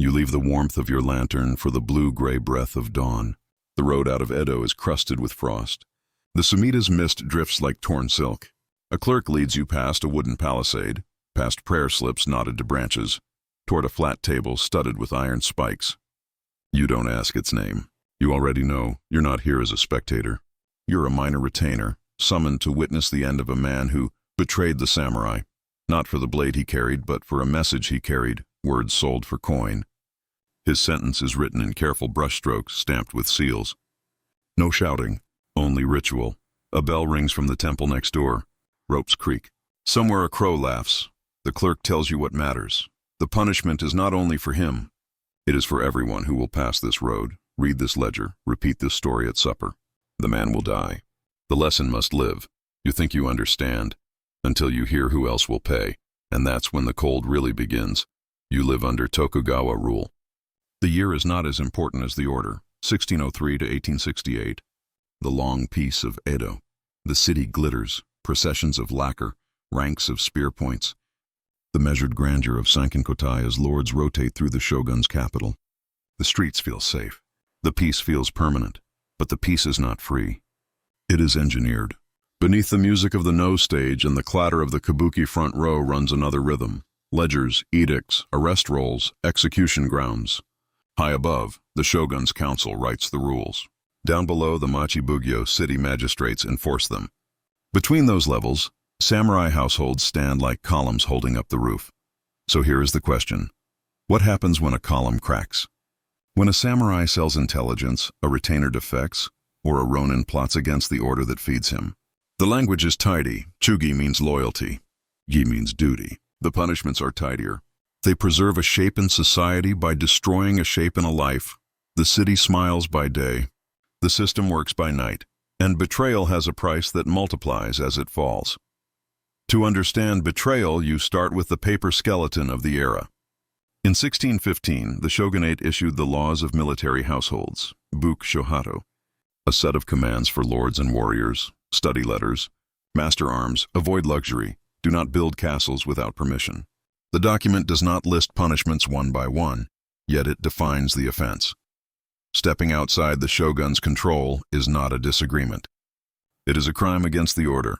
You leave the warmth of your lantern for the blue-gray breath of dawn. The road out of Edo is crusted with frost. The Sumida's mist drifts like torn silk. A clerk leads you past a wooden palisade, past prayer slips knotted to branches, toward a flat table studded with iron spikes. You don't ask its name. You already know you're not here as a spectator. You're a minor retainer, summoned to witness the end of a man who betrayed the samurai, not for the blade he carried, but for a message he carried, words sold for coin. His sentence is written in careful brushstrokes stamped with seals. No shouting, only ritual. A bell rings from the temple next door. Ropes creak. Somewhere a crow laughs. The clerk tells you what matters. The punishment is not only for him. It is for everyone who will pass this road, read this ledger, repeat this story at supper. The man will die. The lesson must live. You think you understand, until you hear who else will pay. And that's when the cold really begins. You live under Tokugawa rule. The year is not as important as the order, 1603 to 1868. The long peace of Edo. The city glitters, processions of lacquer, ranks of spear points. The measured grandeur of Sankenkotai as lords rotate through the shogun's capital. The streets feel safe. The peace feels permanent, but the peace is not free. It is engineered. Beneath the music of the nose stage and the clatter of the kabuki front row runs another rhythm. Ledgers, edicts, arrest rolls, execution grounds. High above, the shogun's council writes the rules. Down below, the Machibugyo city magistrates enforce them. Between those levels, samurai households stand like columns holding up the roof. So here is the question. What happens when a column cracks? When a samurai sells intelligence, a retainer defects, or a ronin plots against the order that feeds him? The language is tidy. Chugi means loyalty. Gi means duty. The punishments are tidier. They preserve a shape in society by destroying a shape in a life. The city smiles by day. The system works by night. And betrayal has a price that multiplies as it falls. To understand betrayal, you start with the paper skeleton of the era. In 1615, the shogunate issued the laws of military households, Buke Shohatto, a set of commands for lords and warriors, study letters, master arms, avoid luxury, do not build castles without permission. The document does not list punishments one by one, yet it defines the offense. Stepping outside the shogun's control is not a disagreement. It is a crime against the order.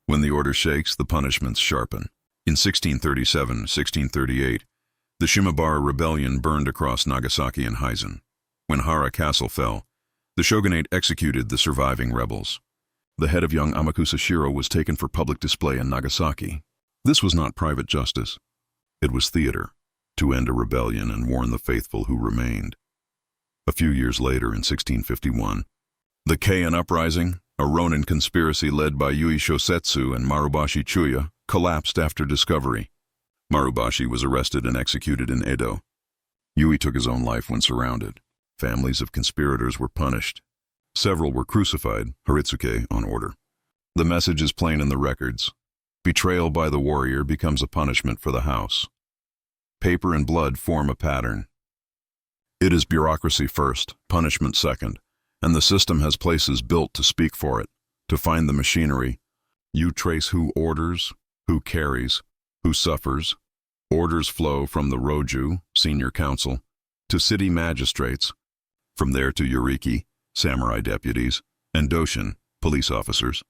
When the order shakes, the punishments sharpen. In 1637-1638, the Shimabara rebellion burned across Nagasaki and Hizen. When Hara Castle fell, the shogunate executed the surviving rebels. The head of young Amakusa Shiro was taken for public display in Nagasaki. This was not private justice. It was theater, to end a rebellion and warn the faithful who remained. A few years later, in 1651, the Keian Uprising, a Ronin conspiracy led by Yui Shosetsu and Marubashi Chuya, collapsed after discovery. Marubashi was arrested and executed in Edo. Yui took his own life when surrounded. Families of conspirators were punished. Several were crucified, Haritsuke, on order. The message is plain in the records. Betrayal by the warrior becomes a punishment for the house. Paper and blood form a pattern. It is bureaucracy first, punishment second, and the system has places built to speak for it, to find the machinery. You trace who orders, who carries, who suffers. Orders flow from the Roju, senior council, to city magistrates, from there to Yuriki, samurai deputies, and Doshin, police officers.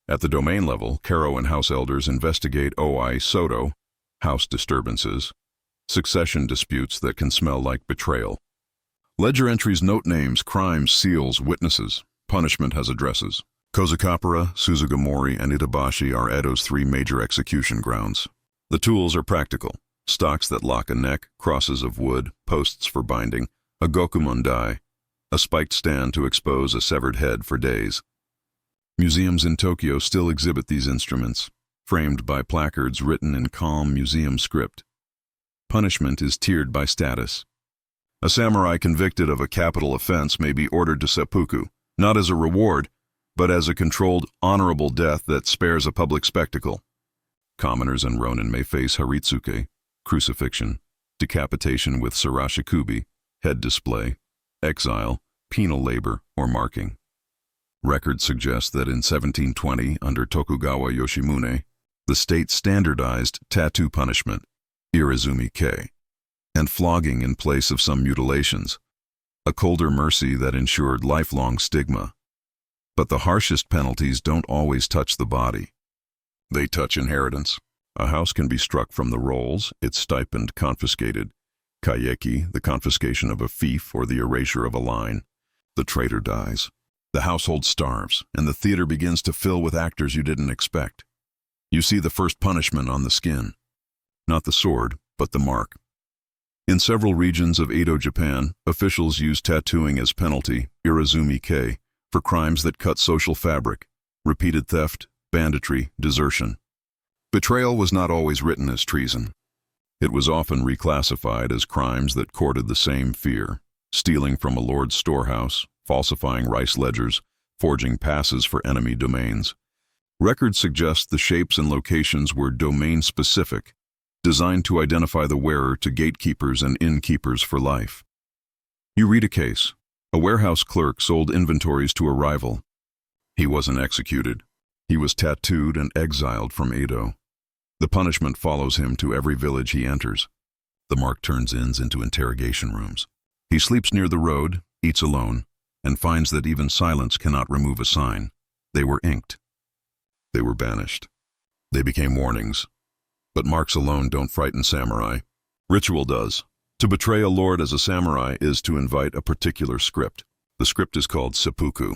At the domain level, Karo and house elders investigate Oi Soto, house disturbances, succession disputes that can smell like betrayal. Ledger entries note names, crimes, seals, witnesses. Punishment has addresses. Kozukapura, Suzugimori, and Itabashi are Edo's three major execution grounds. The tools are practical. Stocks that lock a neck, crosses of wood, posts for binding, a gokumon-dai, a spiked stand to expose a severed head for days. Museums in Tokyo still exhibit these instruments, framed by placards written in calm museum script. Punishment is tiered by status. A samurai convicted of a capital offense may be ordered to seppuku, not as a reward, but as a controlled, honorable death that spares a public spectacle. Commoners and ronin may face haritsuke, crucifixion, decapitation with sarashikubi, head display, exile, penal labor, or marking. Records suggest that in 1720, under Tokugawa Yoshimune, the state standardized tattoo punishment, irizumi-kei. and flogging in place of some mutilations, a colder mercy that ensured lifelong stigma. But the harshest penalties don't always touch the body. They touch inheritance. A house can be struck from the rolls, its stipend confiscated. Kaiyeki, the confiscation of a fief or the erasure of a line. The traitor dies. The household starves, and the theater begins to fill with actors you didn't expect. You see the first punishment on the skin. Not the sword, but the mark. In several regions of Edo, Japan, officials use tattooing as penalty, irazumi-kei, for crimes that cut social fabric, repeated theft, banditry, desertion. Betrayal was not always written as treason. It was often reclassified as crimes that courted the same fear: stealing from a lord's storehouse, falsifying rice ledgers, forging passes for enemy domains. Records suggest the shapes and locations were domain-specific, designed to identify the wearer to gatekeepers and innkeepers for life. You read a case. A warehouse clerk sold inventories to a rival. He wasn't executed. He was tattooed and exiled from Edo. The punishment follows him to every village he enters. The mark turns inns into interrogation rooms. He sleeps near the road, eats alone, and finds that even silence cannot remove a sign. They were inked. They were banished. They became warnings. But marks alone don't frighten samurai. Ritual does. To betray a lord as a samurai is to invite a particular script. The script is called seppuku.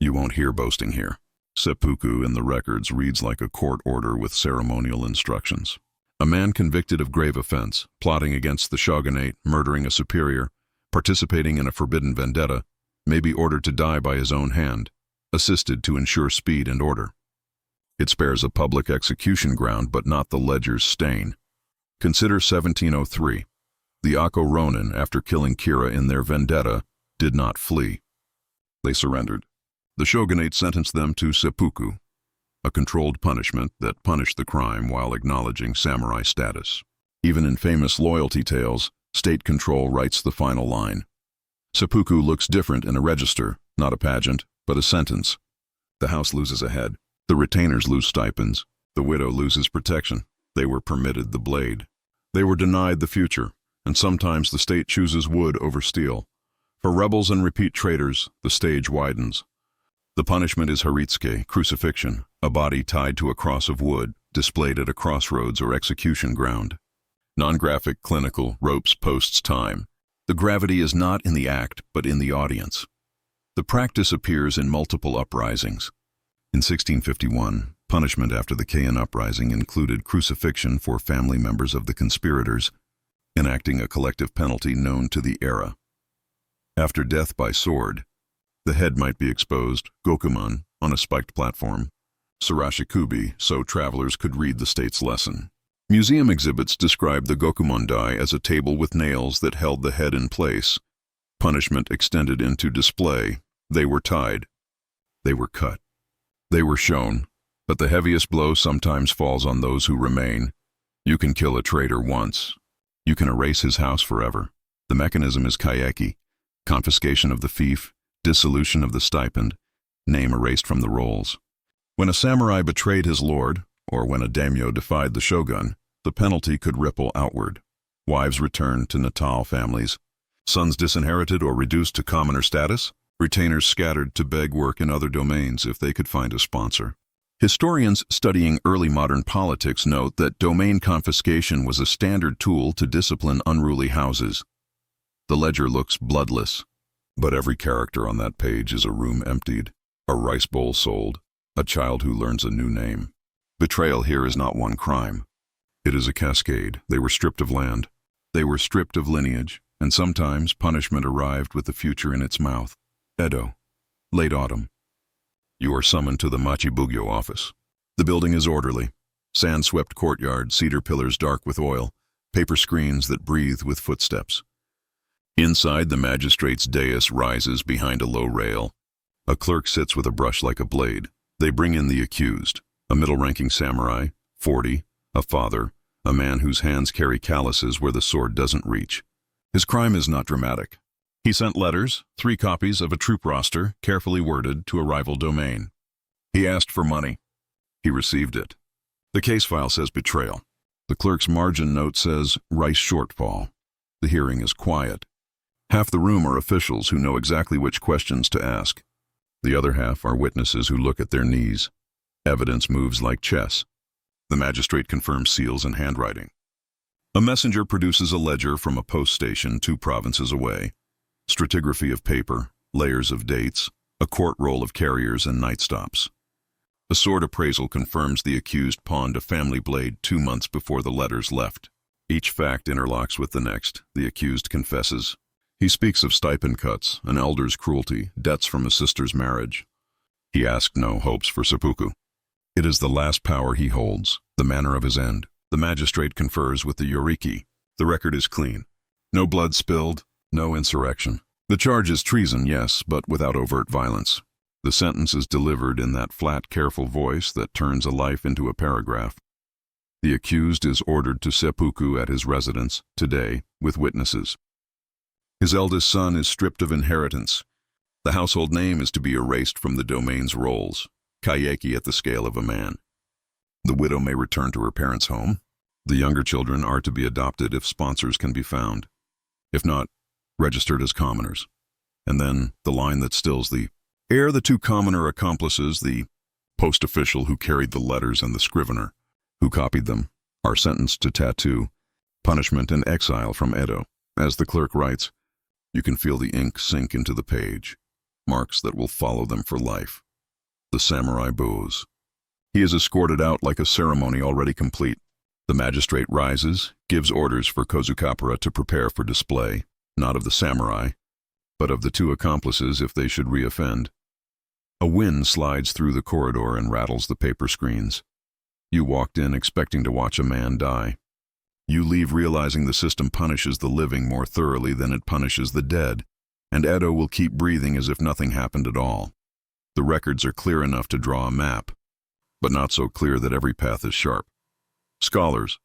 You won't hear boasting here. Seppuku in the records reads like a court order with ceremonial instructions. A man convicted of grave offense, plotting against the shogunate, murdering a superior, participating in a forbidden vendetta, may be ordered to die by his own hand, assisted to ensure speed and order. It spares a public execution ground but not the ledger's stain. Consider 1703. The Akko Ronin, after killing Kira in their vendetta, did not flee. They surrendered. The shogunate sentenced them to seppuku, a controlled punishment that punished the crime while acknowledging samurai status. Even in famous loyalty tales, state control writes the final line. Seppuku looks different in a register, not a pageant, but a sentence. The house loses a head. The retainers lose stipends. The widow loses protection. They were permitted the blade. They were denied the future, and sometimes the state chooses wood over steel. For rebels and repeat traitors, the stage widens. The punishment is haritsuke, crucifixion, a body tied to a cross of wood, displayed at a crossroads or execution ground. Non-graphic, clinical, ropes, posts, time. The gravity is not in the act, but in the audience. The practice appears in multiple uprisings. In 1651, punishment after the Keian uprising included crucifixion for family members of the conspirators, enacting a collective penalty known to the era. After death by sword, the head might be exposed, gokumon, on a spiked platform, sarashikubi, so travelers could read the state's lesson. Museum exhibits describe the gokumon-dai as a table with nails that held the head in place. Punishment extended into display. They were tied. They were cut. They were shown, but the heaviest blow sometimes falls on those who remain. You can kill a traitor once. You can erase his house forever. The mechanism is kaiyeki, confiscation of the fief, dissolution of the stipend, name erased from the rolls. When a samurai betrayed his lord, or when a daimyo defied the shogun, the penalty could ripple outward. Wives returned to natal families. Sons disinherited or reduced to commoner status. Retainers scattered to beg work in other domains if they could find a sponsor. Historians studying early modern politics note that domain confiscation was a standard tool to discipline unruly houses. The ledger looks bloodless, but every character on that page is a room emptied, a rice bowl sold, a child who learns a new name. Betrayal here is not one crime. It is a cascade. They were stripped of land. They were stripped of lineage, and sometimes punishment arrived with the future in its mouth. Edo, late autumn. You are summoned to the Machibugyo office. The building is orderly. Sand-swept courtyard, cedar pillars dark with oil, paper screens that breathe with footsteps. Inside, the magistrate's dais rises behind a low rail. A clerk sits with a brush like a blade. They bring in the accused, a middle-ranking samurai, 40, a father, a man whose hands carry calluses where the sword doesn't reach. His crime is not dramatic. He sent letters, 3 copies of a troop roster, carefully worded, to a rival domain. He asked for money. He received it. The case file says betrayal. The clerk's margin note says rice shortfall. The The hearing is quiet. Half the room are officials who know exactly which questions to ask. The other half are witnesses who look at their knees. Evidence moves like chess. The magistrate confirms seals and handwriting. A messenger produces a ledger from a post station 2 provinces away. Stratigraphy of paper, layers of dates, a court roll of carriers and night stops. A sword appraisal confirms the accused pawned a family blade 2 months before the letters left. Each fact interlocks with the next. The accused confesses. He speaks of stipend cuts, an elder's cruelty, debts from a sister's marriage. He asked no hopes for Seppuku. It is the last power he holds, the manner of his end. The magistrate confers with the yoriki. The record is clean. No blood spilled, no insurrection. The charge is treason, yes, but without overt violence. The sentence is delivered in that flat, careful voice that turns a life into a paragraph. The accused is ordered to Seppuku at his residence, today, with witnesses. His eldest son is stripped of inheritance. The household name is to be erased from the domain's rolls, kaiyeki at the scale of a man. The widow may return to her parents' home. The younger children are to be adopted if sponsors can be found. If not, registered as commoners. And then the line that stills the air, the 2 commoner accomplices, the post official who carried the letters and the scrivener who copied them, are sentenced to tattoo, punishment, and exile from Edo. As the clerk writes, you can feel the ink sink into the page, marks that will follow them for life. The samurai bows. He is escorted out like a ceremony already complete. The magistrate rises, gives orders for kozukapara to prepare for display, not of the samurai, but of the 2 accomplices if they should reoffend. A wind slides through the corridor and rattles the paper screens. You walked in expecting to watch a man die. You leave realizing the system punishes the living more thoroughly than it punishes the dead, and Edo will keep breathing as if nothing happened at all. The records are clear enough to draw a map, but not so clear that every path is sharp. Scholars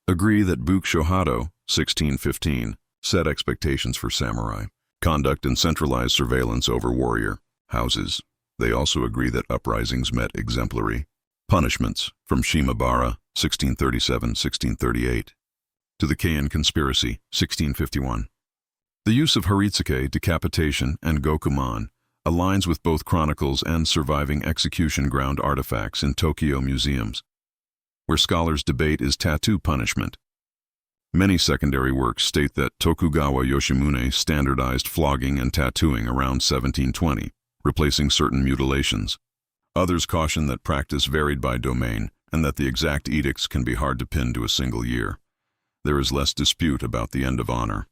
agree that Buke Shohatto, 1615, set expectations for samurai, conduct and centralized surveillance over warrior houses. They also agree that uprisings met exemplary punishments, from Shimabara, 1637-1638, to the Keian conspiracy, 1651. The use of haritsuke, decapitation, and gokuman aligns with both chronicles and surviving execution ground artifacts in Tokyo museums. Where scholars debate is tattoo punishment. Many secondary works state that Tokugawa Yoshimune standardized flogging and tattooing around 1720, replacing certain mutilations. Others caution that practice varied by domain and that the exact edicts can be hard to pin to a single year. There is less dispute about the end of honor.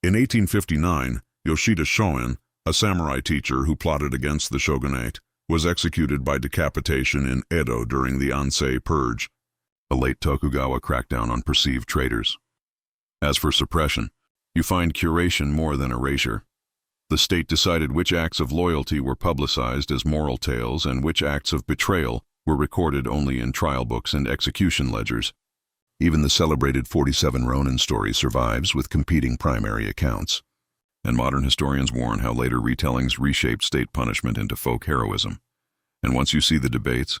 In 1859, Yoshida Shoin, a samurai teacher who plotted against the shogunate, was executed by decapitation in Edo during the Ansei Purge, a late Tokugawa crackdown on perceived traitors. As for suppression, you find curation more than erasure. The state decided which acts of loyalty were publicized as moral tales and which acts of betrayal were recorded only in trial books and execution ledgers. Even the celebrated 47 Ronin story survives with competing primary accounts. And modern historians warn how later retellings reshaped state punishment into folk heroism. And once you see the debates,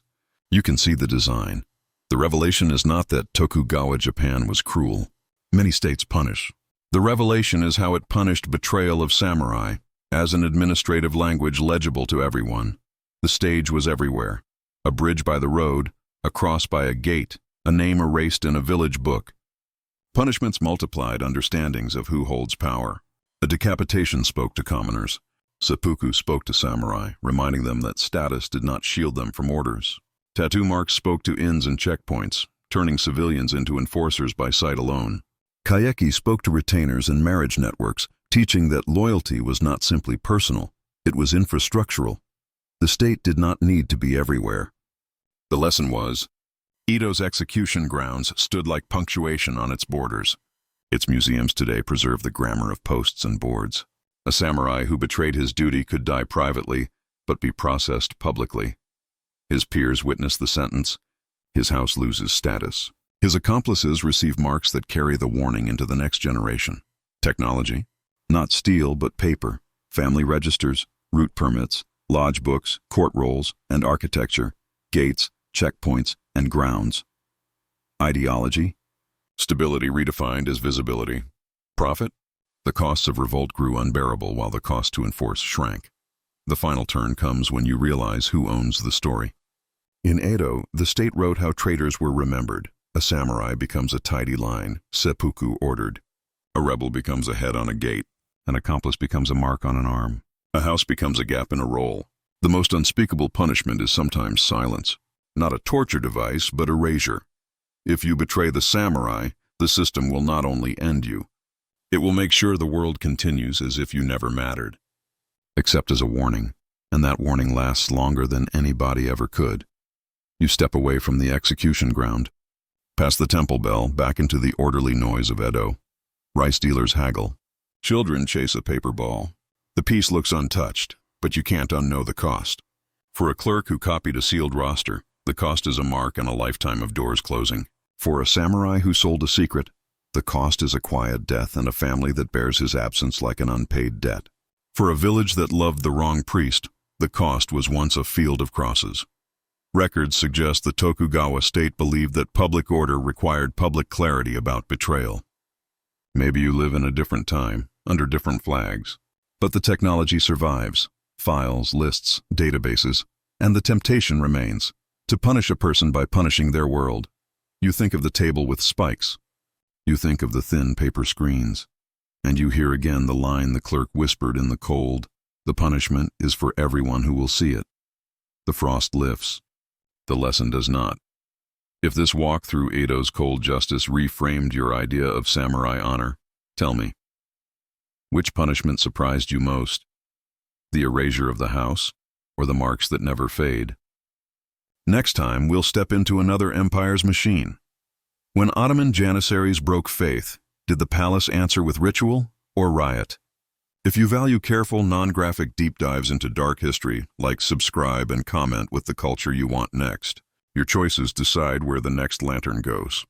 you can see the design. The revelation is not that Tokugawa Japan was cruel. Many states punish. The revelation is how it punished betrayal of samurai, as an administrative language legible to everyone. The stage was everywhere. A bridge by the road, a cross by a gate, a name erased in a village book. Punishments multiplied understandings of who holds power. A decapitation spoke to commoners. Seppuku spoke to samurai, reminding them that status did not shield them from orders. Tattoo marks spoke to inns and checkpoints, turning civilians into enforcers by sight alone. Kaiyeki spoke to retainers and marriage networks, teaching that loyalty was not simply personal, it was infrastructural. The state did not need to be everywhere. The lesson was, Edo's execution grounds stood like punctuation on its borders. Its museums today preserve the grammar of posts and boards. A samurai who betrayed his duty could die privately, but be processed publicly. His peers witness the sentence. His house loses status. His accomplices receive marks that carry the warning into the next generation. Technology, not steel but paper, family registers, route permits, lodge books, court rolls, and architecture, gates, checkpoints, and grounds. Ideology, stability redefined as visibility. Profit? The costs of revolt grew unbearable while the cost to enforce shrank. The final turn comes when you realize who owns the story. In Edo, the state wrote how traitors were remembered. A samurai becomes a tidy line, seppuku ordered. A rebel becomes a head on a gate. An accomplice becomes a mark on an arm. A house becomes a gap in a roll. The most unspeakable punishment is sometimes silence. Not a torture device, but erasure. If you betray the samurai, the system will not only end you, it will make sure the world continues as if you never mattered. Except as a warning, and that warning lasts longer than anybody ever could. You step away from the execution ground, past the temple bell, back into the orderly noise of Edo. Rice dealers haggle. Children chase a paper ball. The piece looks untouched, but you can't unknow the cost. For a clerk who copied a sealed roster, the cost is a mark and a lifetime of doors closing. For a samurai who sold a secret, the cost is a quiet death and a family that bears his absence like an unpaid debt. For a village that loved the wrong priest, the cost was once a field of crosses. Records suggest the Tokugawa state believed that public order required public clarity about betrayal. Maybe you live in a different time, under different flags, but the technology survives. Files, lists, databases, and the temptation remains to punish a person by punishing their world. You think of the table with spikes. You think of the thin paper screens, and you hear again the line the clerk whispered in the cold. The punishment is for everyone who will see it. The frost lifts. The lesson does not. If this walk through Edo's cold justice reframed your idea of samurai honor, tell me, which punishment surprised you most? The erasure of the house, or the marks that never fade? Next time, we'll step into another empire's machine. When Ottoman janissaries broke faith, did the palace answer with ritual or riot? If you value careful, non-graphic deep dives into dark history, like, subscribe, and comment with the culture you want next. Your choices decide where the next lantern goes.